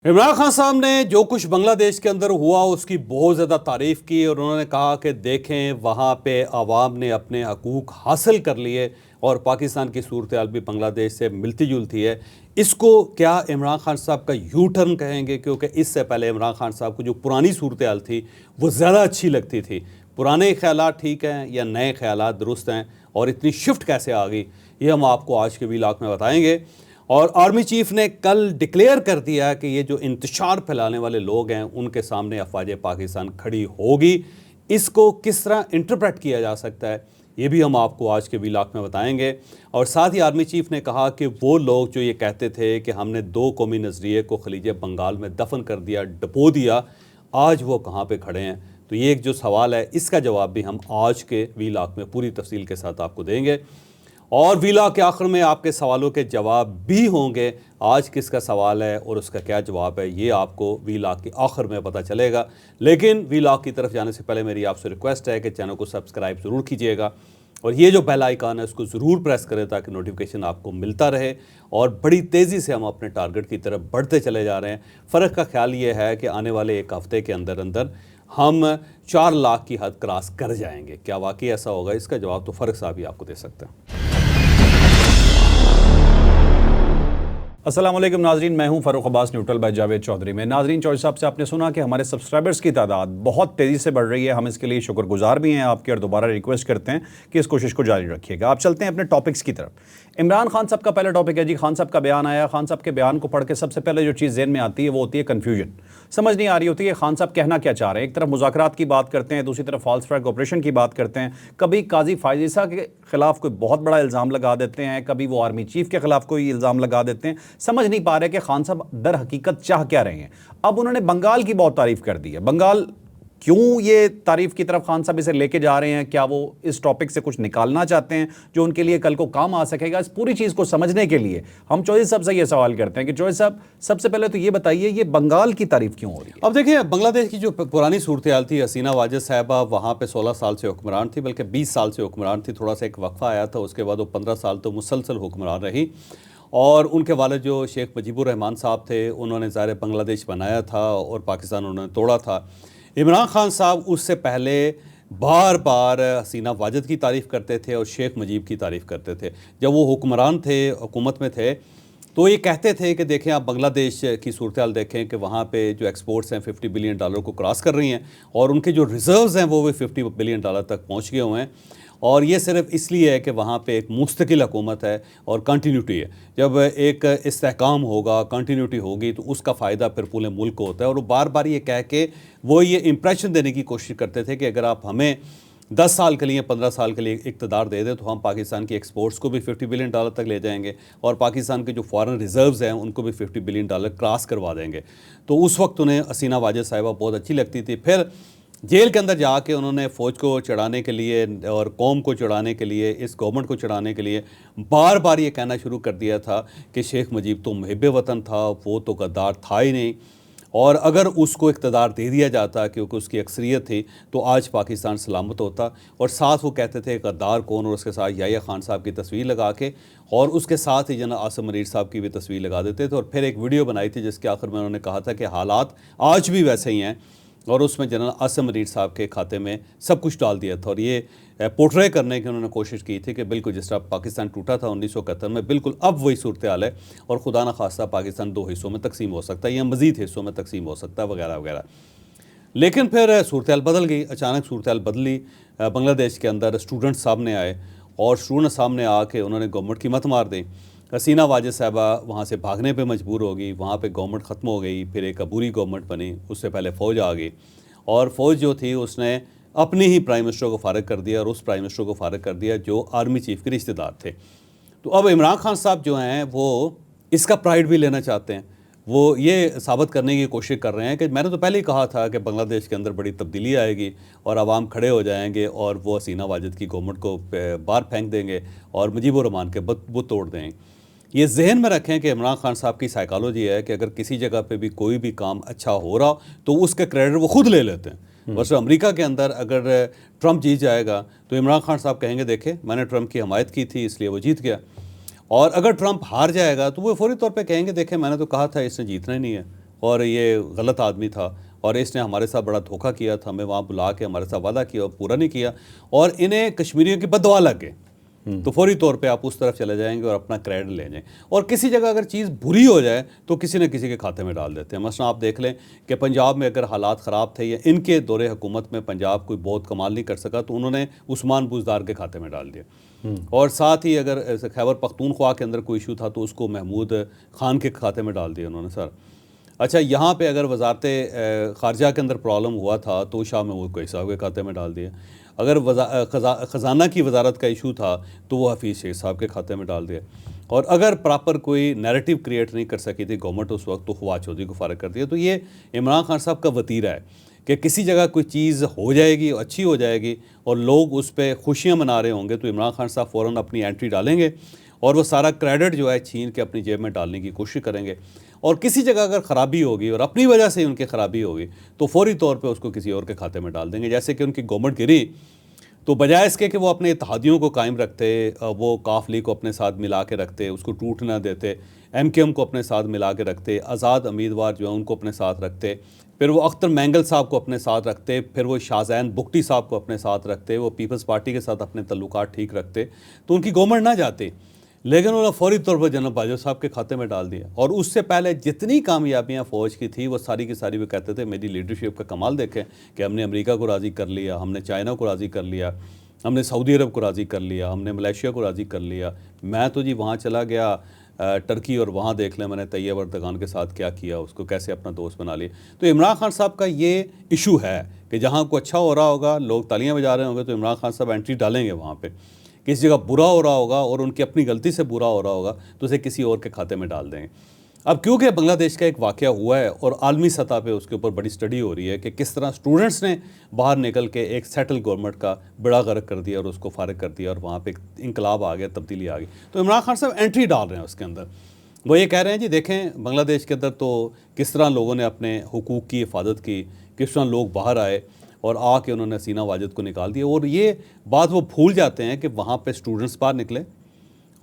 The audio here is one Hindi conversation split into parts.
इमरान खान साहब ने जो कुछ बांग्लादेश के अंदर हुआ उसकी बहुत ज़्यादा तारीफ़ की और उन्होंने कहा कि देखें वहाँ पे आवाम ने अपने हकूक़ हासिल कर लिए और पाकिस्तान की सूरत हाल भी बांग्लादेश से मिलती जुलती है। इसको क्या इमरान खान साहब का यू टर्न कहेंगे, क्योंकि इससे पहले इमरान खान साहब को जो पुरानी सूरत हाल थी वो ज़्यादा अच्छी लगती थी। पुराने ख्यालात ठीक हैं या नए ख्यालात दुरुस्त हैं और इतनी शिफ्ट कैसे आ गई, ये हम आपको आज के व्लॉग में बताएंगे। और आर्मी चीफ ने कल डिक्लेयर कर दिया कि ये जो इंतशार फैलाने वाले लोग हैं उनके सामने अफवाज पाकिस्तान खड़ी होगी। इसको किस तरह इंटरप्रेट किया जा सकता है ये भी हम आपको आज के व्लॉग में बताएंगे। और साथ ही आर्मी चीफ ने कहा कि वो लोग जो ये कहते थे कि हमने दो कौमी नज़रिए को खलीज बंगाल में दफन कर दिया, डपो दिया, आज वो कहाँ पे खड़े हैं। तो ये एक जो सवाल है इसका जवाब भी हम आज के व्लॉग में पूरी तफसील के साथ आपको देंगे और व्लॉग के आखिर में आपके सवालों के जवाब भी होंगे। आज किसका सवाल है और उसका क्या जवाब है ये आपको व्लॉग के आखिर में पता चलेगा। लेकिन व्लॉग की तरफ जाने से पहले मेरी आपसे रिक्वेस्ट है कि चैनल को सब्सक्राइब ज़रूर कीजिएगा और ये जो बेल आइकन है उसको ज़रूर प्रेस करें ताकि नोटिफिकेशन आपको मिलता रहे। और बड़ी तेज़ी से हम अपने टारगेट की तरफ बढ़ते चले जा रहे हैं। फ़र्क का ख्याल ये है कि आने वाले एक हफ़्ते के अंदर अंदर हम 4 लाख की हद क्रॉस कर जाएंगे। क्या वाकई ऐसा होगा, इसका जवाब तो फ़र्क साहब ही आपको दे सकते हैं। अस्सलाम वालेकुम नाजरीन, मैं हूं फ़ारूक अब्बास न्यूट्रल बाय जावेद चौधरी में। नाजरीन, चौधरी साहब से आपने सुना कि हमारे सब्सक्राइबर्स की तादाद बहुत तेज़ी से बढ़ रही है। हम इसके लिए शुक्रगुजार भी हैं आपके और दोबारा रिक्वेस्ट करते हैं कि इस कोशिश को जारी रखिएगा। आप चलते हैं अपने टॉपिक्स की तरफ। इमरान खान साहब का पहला टॉपिक है जी, खान साहब का बयान आया। खान साहब के बयान को पढ़ के सबसे पहले जो चीज़ ज़हन में आती है वो होती है कन्फ्यूजन। समझ नहीं आ रही होती है खान साहब कहना क्या चाह रहे हैं। एक तरफ मुज़ाकरात की बात करते हैं, दूसरी तरफ फॉल्स फ्लैग ऑपरेशन की बात करते हैं, कभी काजी फायजीसा के खिलाफ कोई बहुत बड़ा इल्ज़ाम लगा देते हैं, कभी वो आर्मी चीफ के खिलाफ कोई इल्ज़ाम लगा देते हैं। समझ नहीं पा रहे कि खान साहब दर हकीकत चाह क्या रहे हैं। अब उन्होंने बंगाल की बहुत तारीफ कर दी है। बंगाल क्यों ये तारीफ की तरफ खान साहब इसे लेके जा रहे हैं? क्या वो इस टॉपिक से कुछ निकालना चाहते हैं जो उनके लिए कल को काम आ सकेगा? इस पूरी चीज़ को समझने के लिए हम चौधरी साहब से ये सवाल करते हैं कि चौधरी साहब, सबसे पहले तो ये बताइए ये बंगाल की तारीफ क्यों हो रही है? अब देखिए, बांग्लादेश की जो पुरानी सूरत हाल थी, हसीना वाजिद साहबा वहाँ पे 16 साल से हुक्मरान थी, बल्कि 20 साल से हुक्मरान थी। थोड़ा सा एक वक्फा आया था, उसके बाद वो 15 साल तो मुसलसल हुक्मरान रही। और उनके वालिद जो शेख मुजीबुर रहमान साहब थे उन्होंने ज़ाहिर बांग्लादेश बनाया था और पाकिस्तान उन्होंने तोड़ा था। इमरान खान साहब उससे पहले बार बार हसीना वाजिद की तारीफ़ करते थे और शेख मुजीब की तारीफ़ करते थे। जब वो हुक्मरान थे, हुकूमत में थे, तो ये कहते थे कि देखें आप बांग्लादेश की सूरत हाल देखें कि वहाँ पे जो एक्सपोर्ट्स हैं $50 बिलियन को क्रॉस कर रही हैं और उनके जो रिज़र्व्स हैं वो भी $50 बिलियन तक पहुँच गए हुए हैं। और ये सिर्फ इसलिए है कि वहाँ पे एक मुस्तकिल हुकूमत है और कंटिन्यूटी है। जब एक इस्तेहकाम होगा, कंटिन्यूटी होगी, तो उसका फ़ायदा फिर पूरे मुल्क को होता है। और वो बार बार ये कह के वो ये इम्प्रेशन देने की कोशिश करते थे कि अगर आप हमें 10 साल के लिए, 15 साल के लिए इक़्तिदार दे दें तो हम पाकिस्तान की एक्सपोर्ट्स को भी $50 बिलियन तक ले जाएंगे और पाकिस्तान के जो फॉरेन रिज़र्व्स हैं उनको भी $50 बिलियन क्रॉस करवा देंगे। तो उस वक्त उन्हें हसीना वाजिद साहिबा बहुत अच्छी लगती थी। फिर जेल के अंदर जाके उन्होंने फ़ौज को चढ़ाने के लिए और कौम को चढ़ाने के लिए, इस गवर्नमेंट को चढ़ाने के लिए बार बार ये कहना शुरू कर दिया था कि शेख मुजीब तो मुहिब वतन था, वो तो गद्दार था ही नहीं। और अगर उसको इक़्तिदार दे दिया जाता क्योंकि उसकी अक्सरियत थी तो आज पाकिस्तान सलामत होता। और साथ वो कहते थे गद्दार कौन, और उसके साथ याह्या खान साहब की तस्वीर लगा के और उसके साथ ही जनरल आसिम मुनीर साहब की भी तस्वीर लगा देते थे। और फिर एक वीडियो बनाई थी जिसके आखिर में उन्होंने कहा था कि हालात आज भी वैसे ही हैं और उसमें जनरल आसिम मुनीर साहब के खाते में सब कुछ डाल दिया था। और ये पोर्ट्रे करने की उन्होंने कोशिश की थी कि बिल्कुल जिस तरह पाकिस्तान टूटा था 1971 में, बिल्कुल अब वही सूरत हाल है और खुदा न खास्ता पाकिस्तान 2 हिस्सों में तकसीम हो सकता है या मज़ीद हिस्सों में तकसीम हो सकता है वगैरह वगैरह। लेकिन फिर सूरत हाल बदल गई, अचानक सूरत हाल बदली। बांग्लादेश के अंदर स्टूडेंट सामने आए और स्टूडेंट सामने आके उन्होंने गवर्नमेंट की मत मार दी। हसीना वाजिद साहबा वहाँ से भागने पे मजबूर हो गई, वहाँ पे गवर्नमेंट ख़त्म हो गई, फिर एक अबूरी गवर्नमेंट बनी, उससे पहले फ़ौज आ गई और फ़ौज जो थी उसने अपने ही प्राइम मिनिस्टर को फ़ारिग कर दिया और उस प्राइम मिनिस्टर को फ़ारिग कर दिया जो आर्मी चीफ़ के रिश्तेदार थे। तो अब इमरान खान साहब जो हैं वो इसका प्राइड भी लेना चाहते हैं। वो ये साबित करने की कोशिश कर रहे हैं कि मैंने तो पहले ही कहा था कि बांग्लादेश के अंदर बड़ी तब्दीली आएगी और आवाम खड़े हो जाएंगे और वो हसीना वाजिद की गवर्नमेंट को बाहर फेंक देंगे और मुजीबुर रहमान के बुत तोड़ देंगे। ये जहन में रखें कि इमरान खान साहब की साइकोलॉजी है कि अगर किसी जगह पे भी कोई भी काम अच्छा हो रहा तो उसका क्रेडिट वो खुद ले लेते हैं। वैसे अमेरिका के अंदर अगर ट्रंप जीत जाएगा तो इमरान खान साहब कहेंगे देखे मैंने ट्रंप की हमायत की थी इसलिए वो जीत गया। और अगर ट्रंप हार जाएगा तो वो फौरी तौर पे कहेंगे देखें मैंने तो कहा था इसने जीतना ही नहीं है, और ये गलत आदमी था और इसने हमारे साथ बड़ा धोखा किया था, हमें वहाँ बुला के हमारे साथ वादा किया और पूरा नहीं किया, और इन्हें कश्मीरियों की बददुआ लग गई, तो फौरी तौर पे आप उस तरफ चले जाएंगे और अपना क्रेडिट ले जाएं। और किसी जगह अगर चीज़ बुरी हो जाए तो किसी न किसी के खाते में डाल देते हैं। मसलन आप देख लें कि पंजाब में अगर हालात ख़राब थे या इनके दौरे हुकूमत में पंजाब कोई बहुत कमाल नहीं कर सका तो उन्होंने उस्मान बुज़दार के खाते में डाल दिया। और साथ ही अगर खैबर पख्तूनख्वा के अंदर कोई इशू था तो उसको महमूद खान के खाते में डाल दिया उन्होंने सर। अच्छा, यहाँ पे अगर वजारत ख़ारजा के अंदर प्रॉब्लम हुआ था तो शाह महमूद को साहब के खाते में डाल दिया। अगर ख़जाना की वजारत का इशू था तो वो हफीज़ शेख साहब के खाते में डाल दिया। और अगर प्रॉपर कोई नैरेटिव क्रिएट नहीं कर सकी थी गवर्नमेंट उस वक्त तो फवाद चौधरी को फारिग कर दिया। तो ये इमरान खान साहब का वतीरा है कि किसी जगह कोई चीज़ हो जाएगी, अच्छी हो जाएगी और लोग उस पर खुशियाँ मना रहे होंगे तो इमरान खान साहब फ़ौरन अपनी एंट्री डालेंगे और वो सारा क्रेडिट जो है छीन के अपनी जेब में डालने की कोशिश करेंगे। और किसी जगह अगर ख़राबी होगी और अपनी वजह से उनकी ख़राबी होगी तो फौरी तौर पे उसको किसी और के खाते में डाल देंगे। जैसे कि उनकी गवर्नमेंट गिरी तो बजाय इसके कि वो अपने इत्तेहादियों को कायम रखते, वो काफ लीग को अपने साथ मिला के रखते, उसको टूट ना देते, MKM को अपने साथ मिला के रखते, आज़ाद उम्मीदवार जो है उनको अपने साथ रखते, फिर वो अख्तर मैंगल साहब को अपने साथ रखते, फिर वो शाहजैन बुगटी साहब को अपने साथ रखते, वो पीपल्स पार्टी के साथ अपने तल्लुकात ठीक रखते तो उनकी गवर्नमेंट ना जाती। लेकिन उन्होंने फौरी तौर पर जनरल बाजवा साहब के खाते में डाल दिया। और उससे पहले जितनी कामयाबियां फ़ौज की थी वो सारी की सारी वो कहते थे मेरी लीडरशिप का कमाल देखें कि हमने अमेरिका को राज़ी कर लिया, हमने चाइना को राज़ी कर लिया, हमने सऊदी अरब को राज़ी कर लिया, हमने मलेशिया को राज़ी कर लिया। मैं तो जी वहाँ चला गया टर्की और वहाँ देख लें मैंने तैयब अर्दगान के साथ क्या किया, उसको कैसे अपना दोस्त बना लिया। तो इमरान खान साहब का ये इशू है कि जहाँ को अच्छा हो रहा होगा, लोग तालियाँ बजा रहे होंगे तो इमरान खान साहब एंट्री डालेंगे वहाँ पर। किसी जगह बुरा हो रहा होगा और उनकी अपनी गलती से बुरा हो रहा होगा तो उसे किसी और के खाते में डाल देंगे। अब क्योंकि बांग्लादेश का एक वाक़या हुआ है और आलमी सतह पे उसके ऊपर बड़ी स्टडी हो रही है कि किस तरह स्टूडेंट्स ने बाहर निकल के एक सेटल गवर्नमेंट का बेड़ा गर्क कर दिया और उसको फारिग कर दिया और वहाँ पे इनकलाब आ गया, तब्दीली आ गई। तो इमरान खान साहब एंट्री डाल रहे हैं उसके अंदर। वो ये कह रहे हैं जी देखें बांग्लादेश के अंदर तो किस तरह लोगों ने अपने हुकूक की हिफाजत की, किस तरह लोग बाहर आए और आके उन्होंने हसीना वाजिद को निकाल दिया। और ये बात वो भूल जाते हैं कि वहाँ पे स्टूडेंट्स बाहर निकले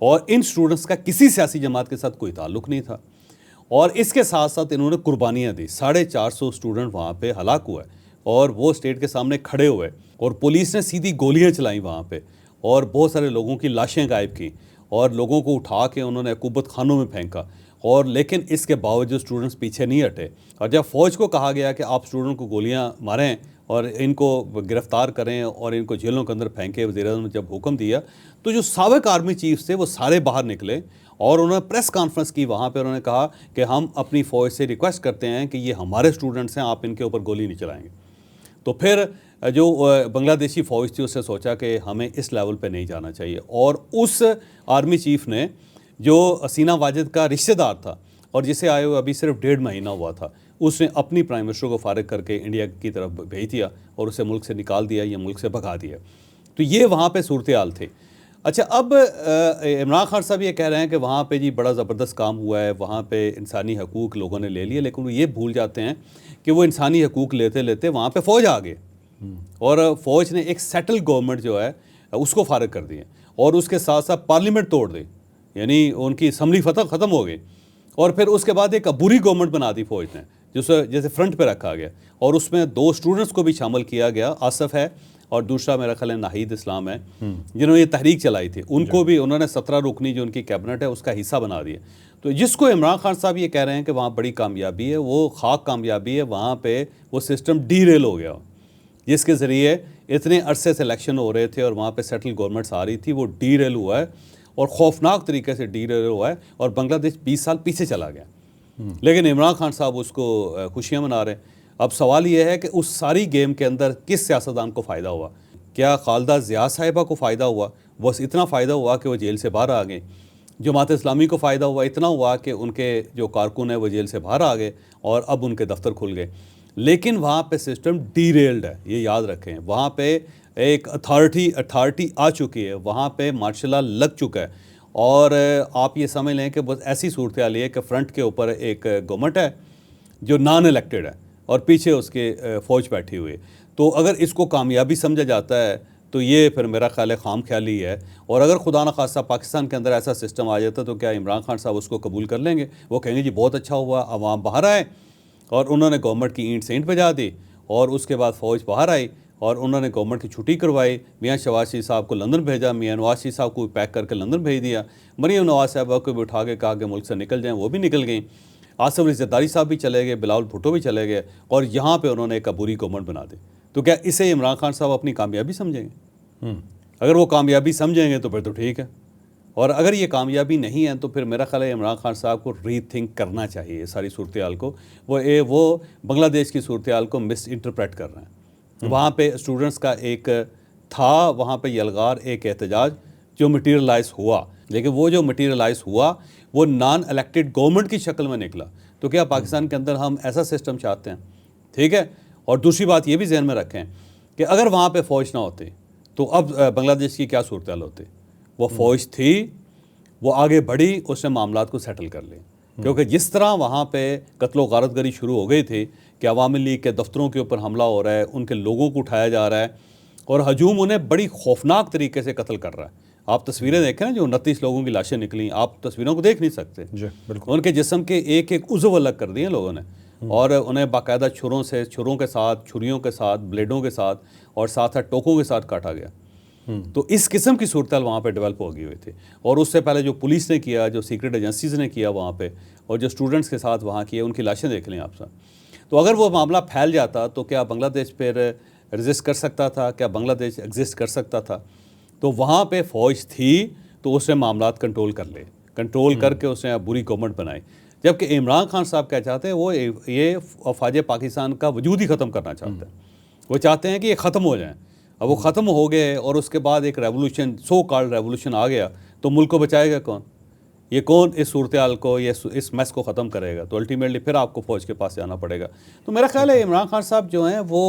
और इन स्टूडेंट्स का किसी सियासी जमात के साथ कोई ताल्लुक़ नहीं था और इसके साथ साथ इन्होंने कुर्बानियाँ दी। 450 स्टूडेंट वहाँ पे हलाक हुए और वो स्टेट के सामने खड़े हुए और पुलिस ने सीधी गोलियाँ चलाई वहाँ पे और बहुत सारे लोगों की लाशें गायब की और लोगों को उठा के उन्होंने अकूबत खानों में फेंका। और लेकिन इसके बावजूद स्टूडेंट्स पीछे नहीं हटे और जब फ़ौज को कहा गया कि आप स्टूडेंट को गोलियाँ मारें और इनको गिरफ़्तार करें और इनको जेलों के अंदर फेंके, वज़ीर-ए-आज़म ने जब हुक्म दिया तो जो साबिक़ आर्मी चीफ्स थे वो सारे बाहर निकले और उन्होंने प्रेस कॉन्फ्रेंस की। वहाँ पे उन्होंने कहा कि हम अपनी फ़ौज से रिक्वेस्ट करते हैं कि ये हमारे स्टूडेंट्स हैं, आप इनके ऊपर गोली नहीं चलाएंगे। तो फिर जो बांग्लादेशी फ़ौज थी उससे सोचा कि हमें इस लेवल पे नहीं जाना चाहिए और उस आर्मी चीफ ने जो हसीना वाजिद का रिश्तेदार था और जिसे आए हुए अभी सिर्फ 1.5 महीना हुआ था, उसने अपनी प्राइम मिनिस्टर को फारिग करके इंडिया की तरफ भेज दिया और उसे मुल्क से निकाल दिया या मुल्क से भगा दिया। तो ये वहाँ पे सूरत हाल थी। अच्छा, अब इमरान खान साहब ये कह रहे हैं कि वहाँ पे जी बड़ा ज़बरदस्त काम हुआ है, वहाँ पे इंसानी हकूक़ लोगों ने ले लिए, लेकिन वो ये भूल जाते हैं कि वो इंसानी हकूक़ लेते लेते वहाँ पे फ़ौज आ गए और फ़ौज ने एक सेटल गवर्नमेंट जो है उसको फारिग कर दिया और उसके साथ साथ पार्लियामेंट तोड़ दी, यानी उनकी असम्बली ख़त्म हो गई और फिर उसके बाद एक अबूरी गवर्नमेंट बना दी फ़ौज ने जिसे जैसे फ्रंट पे रखा गया और उसमें 2 स्टूडेंट्स को भी शामिल किया गया, आसफ़ है और दूसरा मेरा ख्याल है नाहिद इस्लाम है, जिन्होंने ये तहरीक चलाई थी। उनको भी उन्होंने 17 रुकनी जो उनकी कैबिनेट है उसका हिस्सा बना दिया। तो जिसको इमरान खान साहब ये कह रहे हैं कि वहाँ बड़ी कामयाबी है, वो खाक कामयाबी है। वहाँ पे वो सिस्टम डीरेल हो गया जिसके ज़रिए इतने अरसे से इलेक्शन हो रहे थे और वहाँ पे सेटल गवर्नमेंट्स आ रही थी, वो डीरेल हुआ है और खौफनाक तरीके से डीरेल हुआ है और बांग्लादेश 20 साल पीछे चला गया। लेकिन इमरान खान साहब उसको खुशियाँ मना रहे हैं। अब सवाल यह है कि उस सारी गेम के अंदर किस सियासतदान को फ़ायदा हुआ? क्या खालिदा ज़िया साहिबा को फ़ायदा हुआ? बस इतना फ़ायदा हुआ कि वो जेल से बाहर आ गए। जमात इस्लामी को फ़ायदा हुआ इतना हुआ कि उनके जो कारकुन है वो जेल से बाहर आ गए और अब उनके दफ्तर खुल गए। लेकिन वहाँ पे सिस्टम डीरेल्ड है, ये याद रखें। वहाँ पे एक अथॉरिटी आ चुकी है, वहाँ पे मार्शल लॉ लग चुका है और आप ये समझ लें कि बस ऐसी सूरत हाल है कि फ्रंट के ऊपर एक गवर्नमेंट है जो नॉन इलेक्टेड है और पीछे उसके फ़ौज बैठी हुई है। तो अगर इसको कामयाबी समझा जाता है तो ये फिर मेरा ख्याल है खाम ख्याली है। और अगर खुदा न खास्ता पाकिस्तान के अंदर ऐसा सिस्टम आ जाता तो क्या इमरान खान साहब उसको कबूल कर लेंगे? वो कहेंगे जी बहुत अच्छा हुआ, अवाम बाहर आए और उन्होंने गवर्नमेंट की ईंट सेंट बजा दी और उसके बाद फ़ौज बाहर आई और उन्होंने गवर्नमेंट की छुट्टी करवाई। मियाँ शहबाज शरीफ साहब को लंदन भेजा, मियाँ नवाज शरीफ साहब को पैक करके लंदन भेज दिया, मरीम नवाज साहबा को भी उठा के कहा कि मुल्क से निकल जाएँ, वो भी निकल गई। आसिफ अली जरदारी साहब भी चले गए, बिलावल भुट्टो भी चले गए और यहाँ पे उन्होंने एक अबूरी गवर्नमेंट बना दी। तो क्या इसे इमरान खान साहब अपनी कामयाबी समझेंगे? अगर वो कामयाबी समझेंगे तो फिर तो ठीक है, और अगर ये कामयाबी नहीं है तो फिर मेरा ख्याल है इमरान खान साहब को रीथिंक करना चाहिए सारी सूरत हाल को। वो बांग्लादेश की सूरत हाल को मिस इंटरप्रेट कर रहे हैं। वहाँ पे स्टूडेंट्स का एक था, वहाँ पे यलगार एक एहतजाज जो मटीरियलाइज हुआ, लेकिन वो जो मटीरियलाइज हुआ वो नॉन इलेक्टेड गवर्नमेंट की शक्ल में निकला। तो क्या पाकिस्तान के अंदर हम ऐसा सिस्टम चाहते हैं? ठीक है। और दूसरी बात ये भी जहन में रखें कि अगर वहाँ पे फ़ौज ना होती तो अब बांग्लादेश की क्या सूरत हाल होती? वो फ़ौज थी, वो आगे बढ़ी, उसने मामलात को सेटल कर लिया। क्योंकि जिस तरह वहाँ पे कत्लो गारतगरी शुरू हो गई थी कि अवामी लीग के दफ्तरों के ऊपर हमला हो रहा है, उनके लोगों को उठाया जा रहा है और हजूम उन्हें बड़ी खौफनाक तरीके से कत्ल कर रहा है। आप तस्वीरें देखें ना, जो 29 लोगों की लाशें निकली, आप तस्वीरों को देख नहीं सकते। उनके जिस्म के एक एक उज़्व अलग कर दिए लोगों ने और उन्हें बाकायदा छुरों के साथ, छुरियों के साथ, ब्लेडों के साथ और साथ साथ टोकों के साथ काटा गया। तो इस किस्म की सूरत वहाँ पे डेवलप हो गई हुई थी। और उससे पहले जो पुलिस ने किया, जो सीक्रेट एजेंसीज़ ने किया वहाँ पे, और जो स्टूडेंट्स के साथ वहाँ किए, उनकी लाशें देख लें आप सब। तो अगर वो मामला फैल जाता तो क्या बांग्लादेश फिर रेजिस्ट कर सकता था? क्या बांग्लादेश एग्जिस्ट कर सकता था? तो वहाँ पे फ़ौज थी तो उसने मामलात कंट्रोल करके उसने बुरी गवर्नमेंट बनाई। जबकि इमरान खान साहब क्या चाहते हैं, वो ये अफवाज पाकिस्तान का वजूद ही ख़त्म करना चाहते हैं। वो चाहते हैं कि ये ख़त्म हो जाए। अब वो ख़त्म हो गए और उसके बाद एक रेवोल्यूशन, सो कॉल्ड रेवोल्यूशन आ गया, तो मुल्क को बचाएगा कौन? ये कौन इस सूरत हाल को, ये इस मैस को ख़त्म करेगा? तो अल्टीमेटली फिर आपको फ़ौज के पास जाना पड़ेगा। तो मेरा ख्याल है इमरान खान साहब जो हैं वो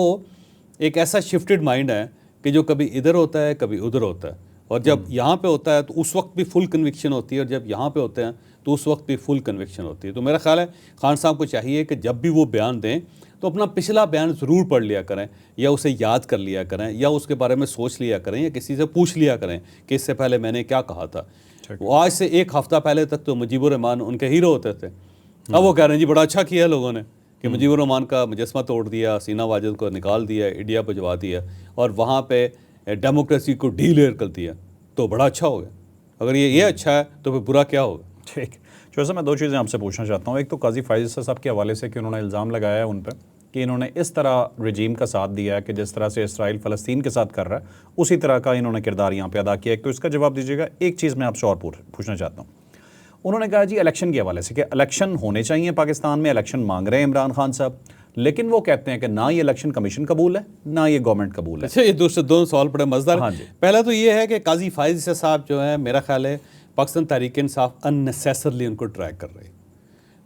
एक ऐसा शिफ्टेड माइंड है कि जो कभी इधर होता है कभी उधर होता है, और जब यहाँ पे होता है तो उस वक्त भी फुल कन्विक्शन होती है, और जब यहाँ पे होते हैं तो उस वक्त भी फुल कन्विक्शन होती है। तो मेरा ख्याल है खान साहब को चाहिए कि जब भी वो बयान दें तो अपना पिछला बयान ज़रूर पढ़ लिया करें, या उसे याद कर लिया करें, या उसके बारे में सोच लिया करें, या किसी से पूछ लिया करें कि इससे पहले मैंने क्या कहा था। वो आज से एक हफ़्ता पहले तक तो मुजीबुर रहमान उनके हीरो होते थे। अब वो कह रहे हैं जी बड़ा अच्छा किया लोगों ने कि मुजीबुर रहमान का मुजस्मा तोड़ दिया, हसीना वाजिद को निकाल दिया, इंडिया भिजवा दिया और वहाँ पे डेमोक्रेसी को डीलेयर कर दिया, तो बड़ा अच्छा हो गया। अगर ये अच्छा है तो फिर बुरा क्या होगा? ठीक। चौधरी, मैं दो चीज़ें आपसे पूछना चाहता हूँ। एक तो काजी फायज़ ईसा साहब के हवाले से कि उन्होंने इल्ज़ाम लगाया है उन पर कि इन्होंने इस तरह रजीम का साथ दिया है कि जिस तरह से इसराइल फ़लस्तीन के साथ कर रहा है, उसी तरह का इन्होंने किरदार यहाँ पे अदा किया है। तो इसका जवाब दीजिएगा। एक चीज़ मैं आपसे और पूछना चाहता हूँ। उन्होंने कहा जी इलेक्शन के हवाले से कि इलेक्शन होने चाहिए पाकिस्तान में, इलेक्शन मांग रहे हैं इमरान खान साहब, लेकिन वो कहते हैं कि ना ये इलेक्शन कमीशन कबूल है, ना ये गवर्नमेंट कबूल है। अच्छा, ये दोनों सवाल बड़े मज़ेदार। हाँ, पहला तो ये है कि काजी फायज़ ईसा साहब जो है, मेरा ख्याल है पाकिस्तान तहरीक इंसाफ अननेसेसरली उनको ट्रैक कर रही है।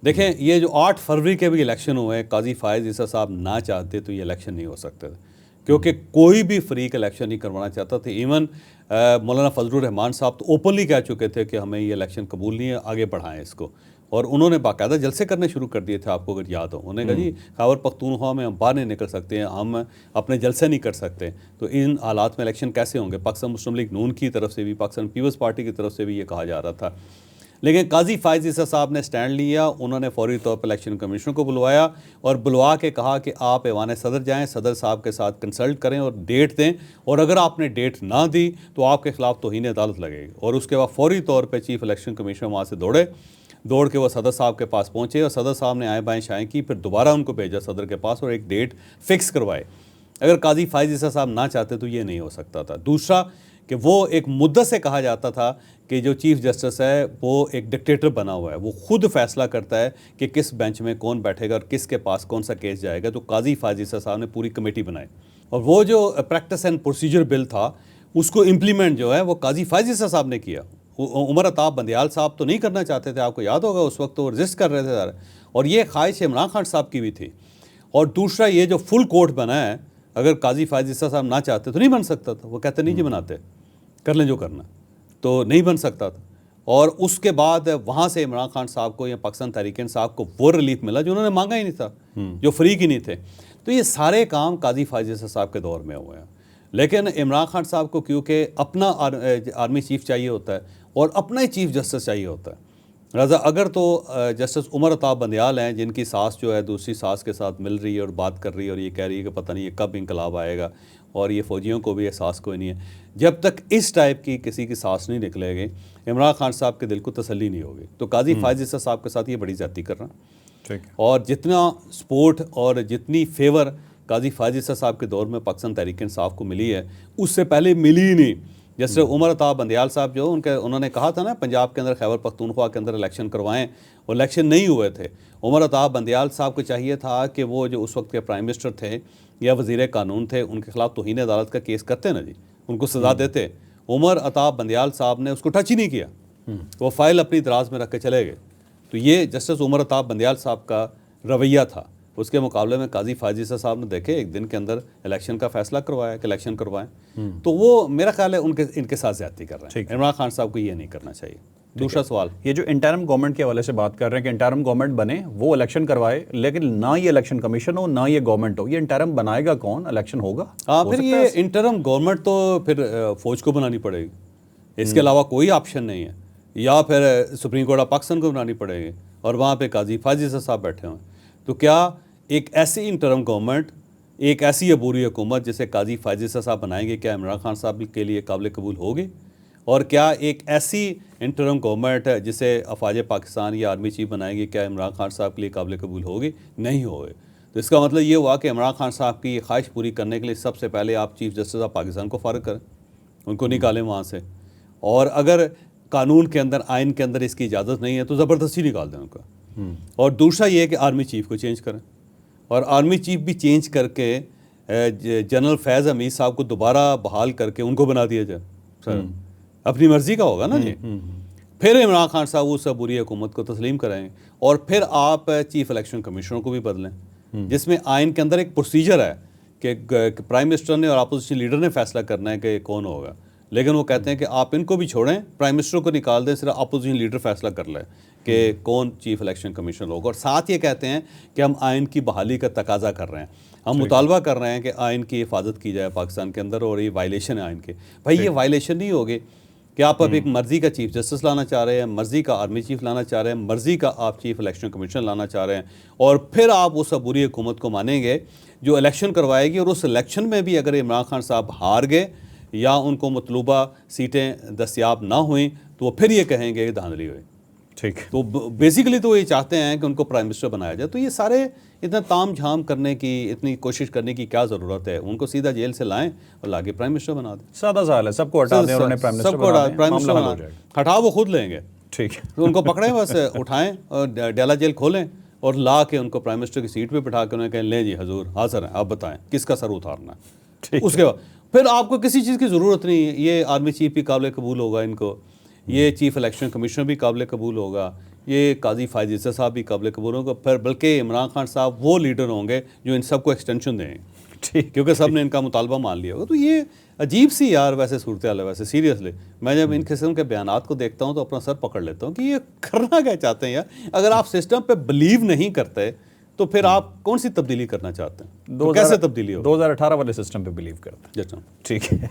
देखें, ये जो 8 फरवरी के भी इलेक्शन हुए, काजी फायज़ ईसा साहब ना चाहते तो ये इलेक्शन नहीं हो सकते थे, क्योंकि कोई भी फ्रीक इलेक्शन नहीं करवाना चाहता था। इवन मौलाना फजलुर रहमान साहब तो ओपनली कह चुके थे कि हमें ये इलेक्शन कबूल नहीं है, आगे बढ़ाएं इसको, और उन्होंने बाकायदा जलसे करने शुरू कर दिए थे। आपको अगर याद हो, उन्होंने कहा जी खैबर पख्तूनख्वा में हम बाहर नहीं निकल सकते हैं, हम अपने जलसे नहीं कर सकते, तो इन हालात में इलेक्शन कैसे होंगे? पाकिस्तान मुस्लिम लीग नून की तरफ से भी, पाकिस्तान पीपल्स पार्टी की तरफ से भी ये कहा जा रहा था। लेकिन काजी फायज़ ईसा साहब ने स्टैंड लिया, उन्होंने फौरी तौर पर इलेक्शन कमीशन को बुलवाया और बुलवा के कहा कि आप ऐवान सदर जाएं, सदर साहब के साथ कंसल्ट करें और डेट दें, और अगर आपने डेट ना दी तो आपके ख़िलाफ़ तौहीन अदालत लगेगी। और उसके बाद फौरी तौर पर चीफ इलेक्शन कमीशन वहाँ से दौड़ के वो सदर साहब के पास पहुँचे और सदर साहब ने आए बाएँ शाएँ की, फिर दोबारा उनको भेजा सदर के पास और एक डेट फ़िक्स करवाए। अगर काजी फायज़ ईसा साहब ना चाहते तो ये नहीं हो सकता था। दूसरा कि वो एक मुद्दत से कहा जाता था कि जो चीफ़ जस्टिस है वो एक डिक्टेटर बना हुआ है, वो खुद फैसला करता है कि किस बेंच में कौन बैठेगा और किसके पास कौन सा केस जाएगा। तो काजी फायज़ ईसा साहब ने पूरी कमेटी बनाई और वो जो प्रैक्टिस एंड प्रोसीजर बिल था उसको इम्प्लीमेंट जो है वो काजी फायज़ ईसा साहब ने किया। उमर अताब बंदियाल साहब तो नहीं करना चाहते थे, आपको याद होगा, उस वक्त तो रजिस्ट कर रहे थे सारे, और ये ख्वाहिश इमरान खान साहब की भी थी। और दूसरा ये जो फुल कोर्ट बना है, अगर काजी फायज़ ईसा साहब ना चाहते तो नहीं बन सकता था। वो कहते नहीं जी बनाते, कर लें जो करना, तो नहीं बन सकता था। और उसके बाद वहाँ से इमरान खान साहब को या पाकिस्तान तहरीक इंसाफ को वो रिलीफ मिला जो उन्होंने मांगा ही नहीं था, जो फ्री की नहीं थे। तो ये सारे काम काजी फायज़ ईसा साहब के दौर में हुए हैं। लेकिन इमरान खान साहब को क्योंकि अपना आर्मी चीफ चाहिए होता है और अपना ही चीफ जस्टिस चाहिए होता है, रज़ा अगर तो जस्टिस उमर अताब बंदियाल हैं जिनकी सास जो है दूसरी सास के साथ मिल रही है और बात कर रही है और ये कह रही है कि पता नहीं ये कब इंकलाब आएगा, और ये फ़ौजियों को भी एहसास कोई नहीं है, जब तक इस टाइप की किसी की सास नहीं निकलेगी इमरान खान साहब के दिल को तसल्ली नहीं होगी। तो काजी फायज़ ईसा साहब के साथ ये बड़ी ज़्यादती कर रहा है। ठीक है। और जितना सपोर्ट और जितनी फेवर काजी फायज़ ईसा साहब के दौर में पाकिस्तान तहरीक इंसाफ को मिली है उससे पहले मिली ही नहीं। जैसे उमर अताब बंदियाल साहब जो उन्होंने कहा था ना पंजाब के अंदर खैबर पख्तूनख्वा के अंदर इलेक्शन करवाएं, और इलेक्शन नहीं हुए थे। उमर अताब बंदियाल साहब को चाहिए था कि वो जो उस वक्त के प्राइम मिनिस्टर थे या वज़ीर कानून थे उनके खिलाफ तौहीन अदालत का केस करते ना जी, उनको सज़ा देते। उमर अताब बंदियाल साहब ने उसको टच ही नहीं किया, वो फाइल अपनी दराज में रख के चले गए। तो ये जस्टिस उमर अताब बंदियाल साहब का रवैया था। उसके मुकाबले में काजी फायज़ ईसा साहब ने देखे एक दिन के अंदर इलेक्शन का फैसला करवाया कि इलेक्शन करवाएं, तो वो मेरा ख्याल है इनके साथ ज़्यादती कर रहे हैं। इमरान खान साहब को ये नहीं करना चाहिए। दूसरा सवाल, ये जो इंटरम गवर्नमेंट के हवाले से बात कर रहे हैं कि इंटरम गवर्नमेंट बने, वो इलेक्शन करवाए, लेकिन ना ये इलेक्शन कमीशन हो ना ये गवर्नमेंट हो, ये इंटरम बनाएगा कौन? इलेक्शन होगा? हाँ, फिर ये इंटरम गवर्नमेंट तो फिर फौज को बनानी पड़ेगी, इसके अलावा कोई ऑप्शन नहीं है, या फिर सुप्रीम कोर्ट ऑफ पाकिस्तान को बनानी पड़ेगी और वहाँ पे काजी फायज़ ईसा साहब बैठे हुए। तो क्या एक ऐसी इंटरम गवर्नमेंट, एक ऐसी अबूरी हुकूमत जिसे काजी फायज़ ईसा साहब बनाएंगे, क्या इमरान खान साहब के लिए काबिल कबूल होगी? और क्या एक ऐसी इंटरम गवर्नमेंट जिसे अफवाज पाकिस्तान या आर्मी चीफ बनाएगी, क्या इमरान खान साहब के लिए काबिल कबूल होगी? नहीं होगी। तो इसका मतलब ये हुआ कि इमरान खान साहब की ख्वाहिश पूरी करने के लिए सबसे पहले आप चीफ जस्टिस ऑफ पाकिस्तान को फ़ारिग करें, उनको निकालें वहाँ से, और अगर कानून के अंदर आइन के अंदर इसकी इजाज़त नहीं है तो ज़बरदस्ती निकाल दें उनका। और दूसरा ये है कि आर्मी चीफ को चेंज करें, और आर्मी चीफ भी चेंज करके जनरल फैज़ हमीद साहब को दोबारा बहाल करके उनको बना दिया जाए। सर अपनी मर्ज़ी का होगा ना जी। फिर इमरान खान साहब उस बुरी हुकूमत को तस्लीम कराएंगे, और फिर आप चीफ इलेक्शन कमिश्नर को भी बदलें, जिसमें आइन के अंदर एक प्रोसीजर है कि प्राइम मिनिस्टर ने और अपोजिशन लीडर ने फैसला करना है कि कौन होगा, लेकिन वो कहते हैं कि आप इनको भी छोड़ें, प्राइम मिनिस्टर को निकाल दें, सिर्फ अपोजिशन लीडर फैसला कर ले कि कौन चीफ इलेक्शन कमिश्नर होगा। और साथ ये कहते हैं कि हम आइन की बहाली का तकाजा कर रहे हैं, हम मुतालबा कर रहे हैं कि आइन की हिफाजत की जाए पाकिस्तान के अंदर, और ये वायलेशन है आइन के। भाई ये वायलेशन नहीं होगी कि आप अब एक मर्ज़ी का चीफ जस्टिस लाना चाह रहे हैं, मर्ज़ी का आर्मी चीफ लाना चाह रहे हैं, मर्ज़ी का आप चीफ इलेक्शन कमिश्नर लाना चाह रहे हैं, और फिर आप उस बुरी हुकूमत को मानेंगे जो इलेक्शन करवाएगी, और उस इलेक्शन में भी अगर इमरान खान साहब हार गए या उनको मतलूबा सीटें दस्तियाब ना हुई तो वो फिर ये कहेंगे धांधली हुई। ठीक। तो बेसिकली तो ये चाहते हैं कि उनको प्राइम मिनिस्टर बनाया जाए। तो ये सारे इतना ताम झाम करने की, इतनी कोशिश करने की क्या ज़रूरत है? उनको सीधा जेल से लाएं और लाके प्राइम मिनिस्टर बना दें। सादा साल है, सबको हटा दें और उन्हें प्राइम मिनिस्टर बना दें, मामला हल हो जाएगा। हटा वो खुद लेंगे। ठीक है। तो उनको पकड़ें, बस उठाएं और डेला जेल खोलें और ला के उनको प्राइम मिनिस्टर की सीट पे बिठा के उन्हें कहें, लें जी हजूर हाजिर हैं, आप बताएं किसका सर उतारना है। उसके बाद फिर आपको किसी चीज़ की ज़रूरत नहीं है। ये आर्मी चीफ भी काबिल कबूल होगा इनको, ये चीफ इलेक्शन कमिश्नर भी काबिल कबूल होगा, ये काजी फायज़ ईसा साहब भी काबिल कबूल होगा, फिर बल्कि इमरान खान साहब वो लीडर होंगे जो इन सबको एक्सटेंशन देंगे। ठीक, क्योंकि सब ने इनका मुतालबा मान लिया होगा। तो ये अजीब सी यार वैसे सूरत हाल है। वैसे सीरियसली मैं जब इन किस्म के बयानात को देखता हूँ तो अपना सर पकड़ लेता हूँ कि ये करना क्या चाहते हैं यार। अगर आप सिस्टम पे बिलीव नहीं करते तो फिर आप कौन सी तब्दीली करना चाहते हैं? तो कैसे तब्दीली हो? 2018 वाले सिस्टम पे बिलीव करते हैं। ठीक है।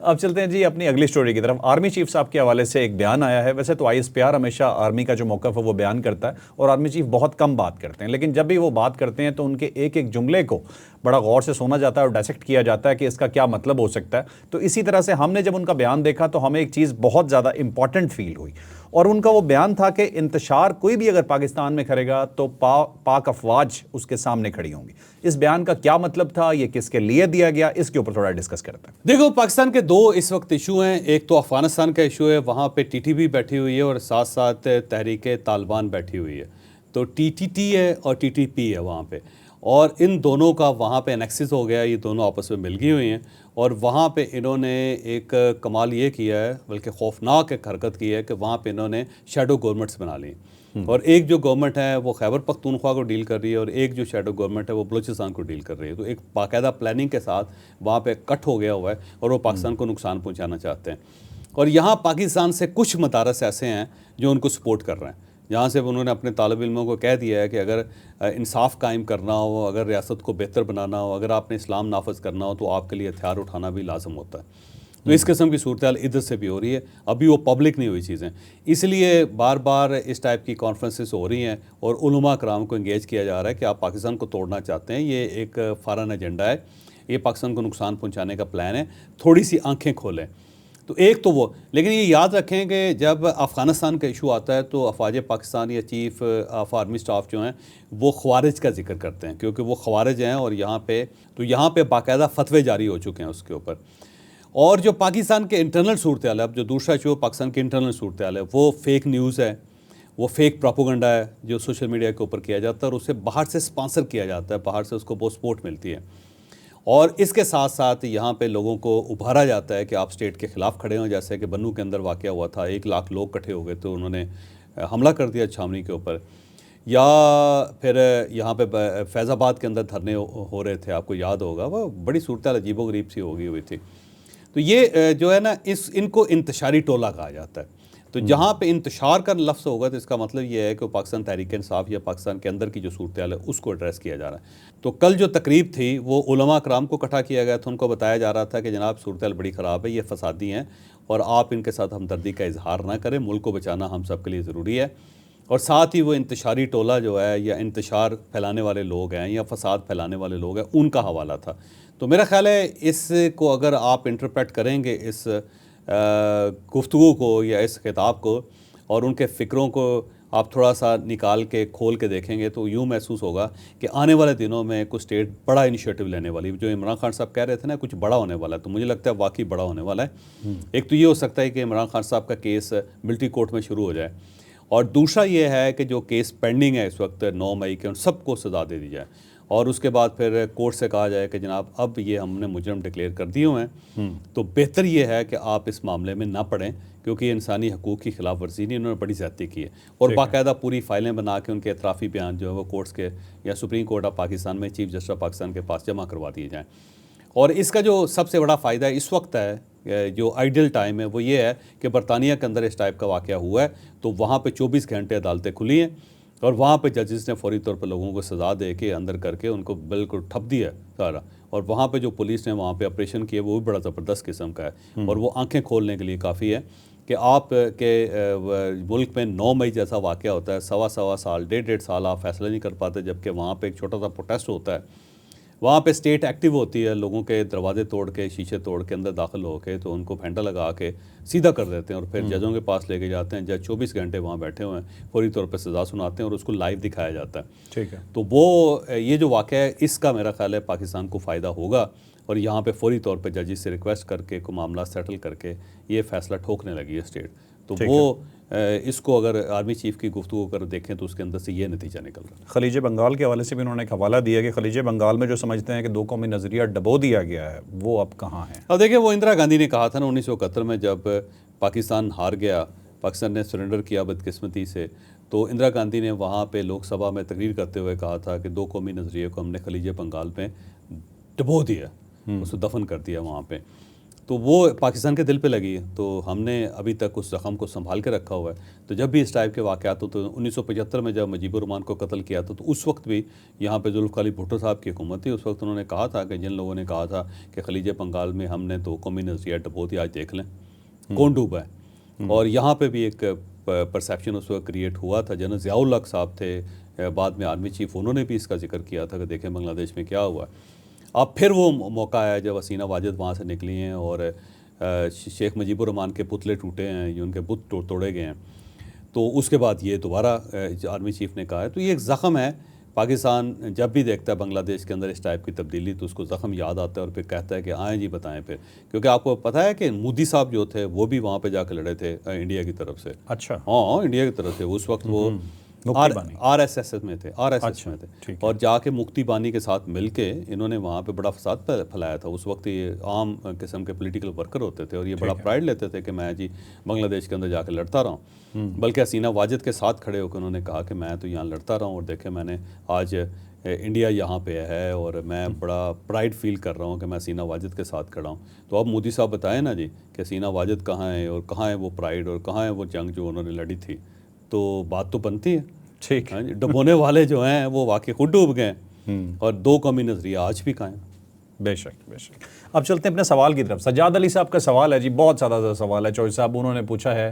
अब चलते हैं जी अपनी अगली स्टोरी की तरफ। आर्मी चीफ साहब के हवाले से एक बयान आया है। वैसे तो ISPR हमेशा आर्मी का जो मौक़िफ़ है वो बयान करता है और आर्मी चीफ बहुत कम बात करते हैं, लेकिन जब भी वो बात करते हैं तो उनके एक एक जुमले को बड़ा गौर से सुना जाता है और डायसेक्ट किया जाता है कि इसका क्या मतलब हो सकता है। तो इसी तरह से हमने जब उनका बयान देखा तो हमें एक चीज़ बहुत ज़्यादा इंपॉर्टेंट फील हुई, और उनका वो बयान था कि इंतशार कोई भी अगर पाकिस्तान में करेगा तो पाक अफवाज उसके सामने खड़ी होंगी। इस बयान का क्या मतलब था, ये किसके लिए दिया गया, इसके ऊपर थोड़ा डिस्कस करते हैं। देखो, पाकिस्तान के दो इस वक्त इशू हैं। एक तो अफगानिस्तान का इशू है, वहाँ पे TTP बैठी हुई है और साथ साथ तहरीक तालिबान बैठी हुई है। तो TTT है और TTP है वहाँ पे, और इन दोनों का वहाँ पे एनेक्सिस हो गया। ये दोनों आपस में मिल गई हुई हैं और वहाँ पे इन्होंने एक कमाल ये किया है, बल्कि खौफनाक एक हरकत की है कि वहाँ पे इन्होंने शैडो गवर्नमेंट्स बना ली। और एक जो गवर्नमेंट है वो खैबर पख्तूनख्वा को डील कर रही है और एक जो शैडो गवर्नमेंट है वो बलूचिस्तान को डील कर रही है। तो एक बाकायदा प्लानिंग के साथ वहाँ पे कट हो गया हुआ है और वो पाकिस्तान को नुकसान पहुँचाना चाहते हैं। और यहाँ पाकिस्तान से कुछ मदारस ऐसे हैं जो उनको सपोर्ट कर रहे हैं, जहाँ से उन्होंने अपने तालिब इल्मों को कह दिया है कि अगर इंसाफ कायम करना हो, अगर रियासत को बेहतर बनाना हो, अगर आपने इस्लाम नाफज करना हो तो आपके लिए हथियार उठाना भी लाजम होता है। तो इस किस्म की सूरत हाल इधर से भी हो रही है, अभी वो पब्लिक नहीं हुई चीज़ें, इसलिए बार बार इस टाइप की कॉन्फ्रेंसेस हो रही हैं और उलमा कराम को इंगेज किया जा रहा है कि आप पाकिस्तान को तोड़ना चाहते हैं, ये एक फ़ौरन एजेंडा है, ये पाकिस्तान को नुकसान पहुँचाने का प्लान है, थोड़ी सी आँखें खोलें। तो एक तो वो, लेकिन ये याद रखें कि जब अफ़गानिस्तान का इशू आता है तो अफवाज पाकिस्तान या चीफ़ ऑफ आर्मी स्टाफ जो हैं वो ख़वारिज का जिक्र करते हैं, क्योंकि वो ख़वारिज हैं और यहाँ पे बाकायदा फतवे जारी हो चुके हैं उसके ऊपर। और जो पाकिस्तान के इंटरनल सूरत हाल है, अब जो दूसरा इशू पाकिस्तान की इंटरनल सूरत हाल है, वो फेक न्यूज़ है, वो फेक प्रोपोगंडा है जो सोशल मीडिया के ऊपर किया जाता है और उसे बाहर से स्पॉन्सर किया जाता है, बाहर से उसको बहुत सपोर्ट मिलती है। और इसके साथ साथ यहाँ पे लोगों को उभारा जाता है कि आप स्टेट के ख़िलाफ़ खड़े हों, जैसे कि बन्नू के अंदर वाक़या हुआ था, 1 लाख लोग इकट्ठे हो गए तो उन्होंने हमला कर दिया छावनी के ऊपर, या फिर यहाँ पे फैज़ाबाद के अंदर धरने हो रहे थे, आपको याद होगा, वो बड़ी सूरत अजीबोगरीब सी हो गई हुई थी। तो ये जो है ना, इनको इंतशारी टोला कहा जाता है। तो जहाँ पे इंतशार का लफ्ज़ होगा तो इसका मतलब ये है कि पाकिस्तान तहरीक इंसाफ या पाकिस्तान के अंदर की जो सूरत हाल है उसको एड्रेस किया जा रहा है। तो कल जो तकरीब थी वो उलमा कराम को इकट्ठा किया गया था, उनको बताया जा रहा था कि जनाब सूरत हाल बड़ी ख़राब है, ये फसादी हैं और आप इनके साथ हमदर्दी का इजहार ना करें, मुल्क को बचाना हम सब के लिए ज़रूरी है। और साथ ही वो इंतशारी टोला जो है या इंतशार फैलाने वाले लोग हैं या फसाद फैलाने वाले लोग हैं, उनका हवाला था। तो मेरा ख़्याल है इसको अगर आप इंटरप्रेट करेंगे इस गुफ्तगू को या इस खिताब को और उनके फ़िक्रों को आप थोड़ा सा निकाल के खोल के देखेंगे तो यूँ महसूस होगा कि आने वाले दिनों में कुछ स्टेट बड़ा इनिशिएटिव लेने वाली, जो इमरान खान साहब कह रहे थे ना कुछ बड़ा होने वाला है, तो मुझे लगता है वाकई बड़ा होने वाला है। एक तो ये हो सकता है कि इमरान खान साहब का केस मिलिट्री कोर्ट में शुरू हो जाए, और दूसरा ये है कि जो केस पेंडिंग है इस वक्त 9 मई के, उन सबको सज़ा दे दी जाए और उसके बाद फिर कोर्ट से कहा जाए कि जनाब अब ये हमने मुजरम डिक्लेयर कर दिए हुए हैं, तो बेहतर ये है कि आप इस मामले में ना पड़ें, क्योंकि इंसानी हकूक़ की खिलाफ वर्जी नहीं, इन्होंने बड़ी ज़्यादती की है। और बाकायदा पूरी फाइलें बना के उनके एतराफ़ी बयान जो है वो कोर्ट्स के या सुप्रीम कोर्ट ऑफ पाकिस्तान में चीफ जस्टिस ऑफ पाकिस्तान के पास जमा करवा दिए जाएँ। और इसका जो सबसे बड़ा फ़ायदा इस वक्त है, जो आइडियल टाइम है, वो ये है कि बरतानिया के अंदर इस टाइप का वाक़या हुआ है तो वहाँ पे 24 घंटे अदालतें खुली हैं और वहाँ पे जजेस ने फौरी तौर पर लोगों को सज़ा दे के अंदर करके उनको बिल्कुल ठप दिया सारा। और वहाँ पे जो पुलिस ने वहाँ पे ऑपरेशन किए वो भी बड़ा ज़बरदस्त किस्म का है और वो आंखें खोलने के लिए काफ़ी है कि आप के मुल्क में 9 मई जैसा वाक़या होता है, सवा साल 1.5 साल आप फैसला नहीं कर पाते, जबकि वहाँ पे एक छोटा सा प्रोटेस्ट होता है, वहाँ पे स्टेट एक्टिव होती है, लोगों के दरवाजे तोड़ के शीशे तोड़ के अंदर दाखिल हो के तो उनको फेंटा लगा के सीधा कर देते हैं और फिर जजों के पास लेके जाते हैं। जज 24 घंटे वहाँ बैठे हुए हैं, फौरी तौर पर सज़ा सुनाते हैं और उसको लाइव दिखाया जाता है। ठीक है, तो वो ये जो वाक़या है इसका मेरा ख्याल है पाकिस्तान को फ़ायदा होगा और यहाँ पे फौरी तौर पे जजेस से रिक्वेस्ट करके को मामला सेटल करके ये फ़ैसला ठोकने लगी है स्टेट। तो वो इसको अगर आर्मी चीफ़ की गुफ्तगू कर देखें तो उसके अंदर से ये नतीजा निकल रहा है। खलीज बंगाल के हवाले से भी उन्होंने एक हवाला दिया कि खलीज बंगाल में जो समझते हैं कि 2 कौमी नज़रिया डबो दिया गया है वो अब कहाँ है। अब देखिए, वो इंदिरा गांधी ने कहा था ना 1971 में जब पाकिस्तान हार गया, पाकिस्तान ने सरेंडर किया बदकिस्मती से, तो इंदिरा गांधी ने वहाँ पे लोकसभा में तकरीर करते हुए कहा था कि 2 कौमी नज़रिए को हमने खलीज बंगाल में डबो दिया, उसको दफन कर दिया वहाँ पे। तो वो पाकिस्तान के दिल पे लगी है, तो हमने अभी तक उस ज़ख़म को संभाल के रखा हुआ है। तो जब भी इस टाइप के वाक़यात हो, तो 1975 में जब मुजीबुर रहमान को कत्ल किया था तो उस वक्त भी यहाँ पे जुल्फ़िकार अली भुट्टो साहब की हुकूमत थी। उस वक्त उन्होंने कहा था कि जिन लोगों ने कहा था कि खलीज बंगाल में हमने 2 कौमी नज़रिया डबो दिया, आज देख लें कौन डूबा है। और यहाँ पर भी एक परसेप्शन उस वक्त क्रिएट हुआ था। जनरल ज़ियाउल हक़ साहब थे, बाद में आर्मी चीफ़, उन्होंने भी इसका जिक्र किया था कि देखें बांग्लादेश में क्या हुआ। अब फिर वो मौका आया जब हसीना वाजिद वहाँ से निकली हैं और शेख मुजीबुर रहमान के पुतले टूटे हैं, ये उनके बुत तोड़े गए हैं, तो उसके बाद ये दोबारा आर्मी चीफ़ ने कहा है। तो ये एक ज़ख़म है, पाकिस्तान जब भी देखता है बांग्लादेश के अंदर इस टाइप की तब्दीली तो उसको ज़ख़म याद आता है और फिर कहता है कि आएँ जी बताएं फिर, क्योंकि आपको पता है कि मोदी साहब जो थे वो भी वहाँ पे जाकर लड़े थे इंडिया की तरफ से। अच्छा, हाँ, इंडिया की तरफ से उस वक्त वो RSS में थे, RSS में थे और जाके मुक्ति बानी के साथ मिलके इन्होंने वहाँ पे बड़ा फसाद फैलाया था। उस वक्त ये आम किस्म के पॉलिटिकल वर्कर होते थे और ये बड़ा प्राइड लेते थे कि मैं जी बांग्लादेश के अंदर जाकर लड़ता रहा हूँ। बल्कि हसीना वाजिद के साथ खड़े होकर उन्होंने कहा कि मैं तो यहाँ लड़ता रहा हूँ और देखे मैंने आज इंडिया यहाँ पे है और मैं बड़ा प्राइड फील कर रहा हूँ कि मैं हसीना वाजिद के साथ खड़ा हूँ। तो अब मोदी साहब बताएं ना जी कि हसीना वाजिद कहाँ है और कहाँ है वो प्राइड और कहाँ है वो जंग जो उन्होंने लड़ी थी। तो बात तो बनती है। ठीक है, डुबोने वाले जो हैं वो वाकई खुद डूब गए और 2 कौमी नज़रिया आज भी कायम। बेशक बेशक। अब चलते हैं अपने सवाल की तरफ। सज्जाद अली साहब का सवाल है जी, बहुत सादा सवाल है चौधरी साहब। उन्होंने पूछा है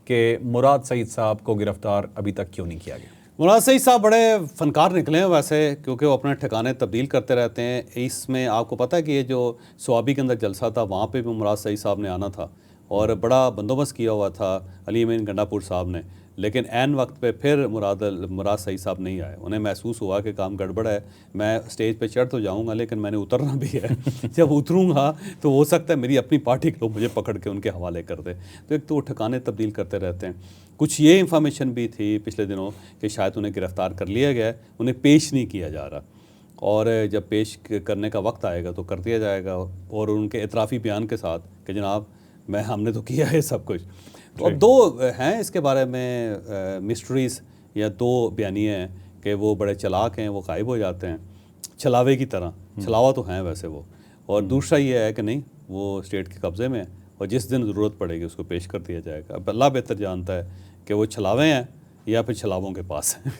कि मुराद सईद साहब को गिरफ्तार अभी तक क्यों नहीं किया गया? मुराद सईद साहब बड़े फ़नकार निकले हैं वैसे, क्योंकि वो अपने ठिकाने तब्दील करते रहते हैं। इसमें आपको पता है कि ये जो स्वाबी के अंदर जलसा था वहाँ पे भी मुराद सईद साहब ने आना था और बड़ा बंदोबस्त किया हुआ था अली अमीन गंडापुर साहब ने, लेकिन ऐन वक्त पे फिर मुराद सईद साहब नहीं आए। उन्हें महसूस हुआ कि काम गड़बड़ है, मैं स्टेज पे चढ़ तो जाऊंगा लेकिन मैंने उतरना भी है। जब उतरूंगा तो हो सकता है मेरी अपनी पार्टी के लोग मुझे पकड़ के उनके हवाले कर दे। तो एक तो वो ठिकाने तब्दील करते रहते हैं। कुछ ये इंफॉर्मेशन भी थी पिछले दिनों कि शायद उन्हें गिरफ़्तार कर लिया गया, उन्हें पेश नहीं किया जा रहा, और जब पेश करने का वक्त आएगा तो कर दिया जाएगा, और उनके एतराफ़ी बयान के साथ कि जनाब हमने तो किया है सब कुछ। तो अब दो हैं इसके बारे में मिस्ट्रीज़, या दो बयानिए हैं कि वो बड़े चालाक हैं, वो गायब हो जाते हैं छलावे की तरह। छलावा तो हैं वैसे वो, और दूसरा ये है कि नहीं, वो स्टेट के कब्ज़े में है और जिस दिन ज़रूरत पड़ेगी उसको पेश कर दिया जाएगा। अब अल्लाह बेहतर जानता है कि वो छलावे हैं या फिर छलावों के पास हैं।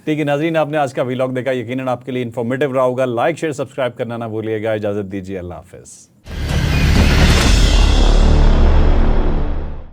ठीक है नाज़रीन, आपने आज का व्लॉग देखा, यकीनन आपके लिए इन्फॉर्मेटिव रहा होगा। लाइक शेयर सब्सक्राइब करना ना भूलिएगा। इजाज़त दीजिए, अल्लाह हाफ़िज़।